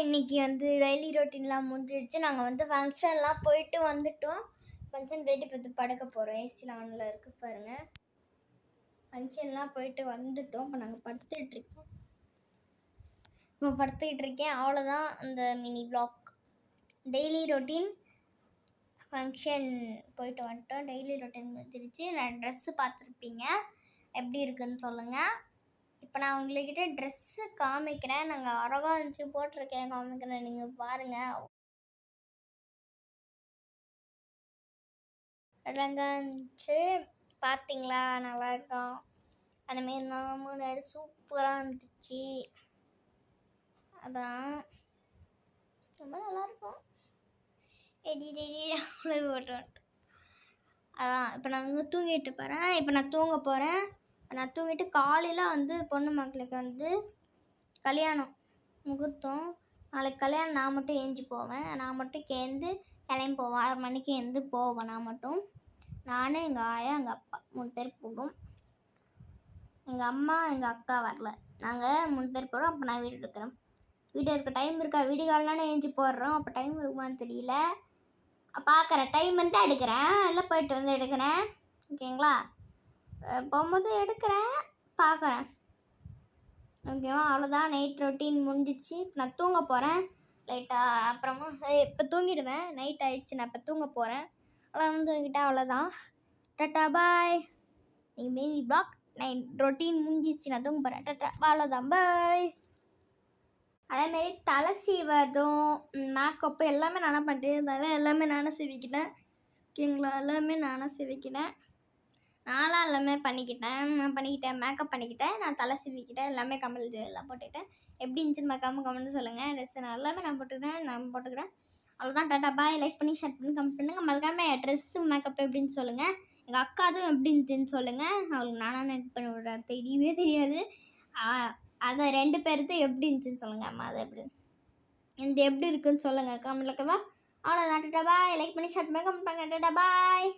இன்றைக்கி வந்து டெய்லி ரொட்டீன்லாம் முடிஞ்சிடுச்சு. நாங்கள் வந்து ஃபங்க்ஷன்லாம் போயிட்டு வந்துட்டோம். ஃபங்க்ஷன் போயிட்டு இப்போ படுக்க போகிறோம். ஏசிலாம் ஆனில் இருக்குது பாருங்கள். ஃபங்க்ஷன்லாம் போயிட்டு வந்துட்டோம். இப்போ நாங்கள் படுத்துக்கிட்டுருக்கோம். இப்போ படுத்துக்கிட்டுருக்கேன். அவ்வளோதான் அந்த mini vlog. Daily routine function போயிட்டு வந்துட்டோம். டெய்லி ரொட்டீன் முடிஞ்சிருச்சு. நான் ட்ரெஸ்ஸு பார்த்துருப்பீங்க, எப்படி இருக்குதுன்னு சொல்லுங்கள். இப்போ நான் உங்கள்கிட்ட ட்ரெஸ்ஸு காமிக்கிறேன். நாங்கள் அழகாக இருந்துச்சு போட்டிருக்கேன், காமிக்கிறேன், நீங்கள் பாருங்கள். அழகாக இருந்துச்சு பார்த்தீங்களா? நல்லா இருக்கும். அந்தமாரி நான் முன்னாடி சூப்பராக இருந்துச்சு. அதான் ரொம்ப நல்லாயிருக்கும். அவ்வளோ போட்டோம். அதான் இப்போ நான் வந்து தூங்கிட்டு போகிறேன். இப்போ நான் தூங்க போகிறேன். நான் தூங்கிட்டு காலையில் வந்து பொண்ணு மக்களுக்கு வந்து கல்யாணம் முகூர்த்தம். நாளைக்கு கல்யாணம். நான் மட்டும் ஏஞ்சி போவேன். நான் மட்டும் கிளம்பி போவேன். 6 மணிக்கு எழுந்து போவேன். நான் மட்டும், நான், எங்கள் ஆயா, எங்கள் அப்பா 3 பேர் போடும். எங்கள் அம்மா எங்கள் அக்கா வரல. நாங்கள் 3 பேர் போகிறோம். அப்போ நான் வீடு எடுக்கிறேன். வீடு இருக்க டைம் இருக்கா? வீடு காலனால ஏஞ்சி போடுறோம். அப்போ டைம் இருக்குமான்னு தெரியல. பார்க்குறேன். டைம் வந்து எடுக்கிறேன். இல்லை போயிட்டு வந்து எடுக்கிறேன். ஓகேங்களா? போகும்போது எடுக்கிறேன், பார்க்குறேன். ஓகேவா? அவ்வளோதான். நைட் ரொட்டீன் முடிஞ்சிடுச்சு. இப்போ நான் தூங்க போகிறேன் லைட்டாக. அப்புறமா இப்போ தூங்கிடுவேன். நைட் ஆகிடுச்சு. நான் இப்போ தூங்க போகிறேன். அவ்வளோ வந்து தூங்கிட்டேன். அவ்வளோதான். டாட்டா பாய். நீங்கள் மெயின் வ்ளாக் நைட் ரொட்டீன் முடிஞ்சிடுச்சு. நான் தூங்க போகிறேன். டாட்டா. அவ்வளோதான். பாய். அதேமாரி தலை சீவதும் மேக்கப்பு எல்லாமே நானே பண்ணிட்டு இருந்தாலும் எல்லாமே நானே சீவிக்கிட்டேன். ஓகேங்களா? எல்லாமே நானே சீவிக்கிட்டேன். நான்லாம் எல்லாமே பண்ணிக்கிட்டேன். மேக்கப் பண்ணிக்கிட்டேன். நான் தலை சீவிக்கிட்டேன். எல்லாமே கம்மல் எல்லாம் போட்டுக்கிட்டேன். எப்படி இருந்துச்சுன்னு கமெண்ட் சொல்லுங்கள். ட்ரெஸ்ஸு நான் எல்லாமே நான் போட்டுக்கிறேன். அவ்வளோதான். டாட்டா பாய். லைக் பண்ணி ஷேர் பண்ணி கமெண்ட் பண்ணுங்கள். மறக்காம ட்ரெஸ்ஸு மேக்கப் எப்படின்னு சொல்லுங்கள். எங்கள் அக்கா அதுவும் எப்படி இருந்துச்சுன்னு சொல்லுங்கள். அவளுக்கு நானாக மேக்கப் பண்ணி விட தெரியவே தெரியாது. அதை 2 பேருக்கு எப்படி இருந்துச்சுன்னு சொல்லுங்கள். அம்மா அது எப்படி இருக்குன்னு சொல்லுங்கள் கமெண்ட்ல. ஓகேவா? அவ்வளோதான். டாட்டா பாய். லைக் பண்ணி ஷேர் பண்ணி கமெண்ட் பண்ணுங்கள். டாட்டா பாய்.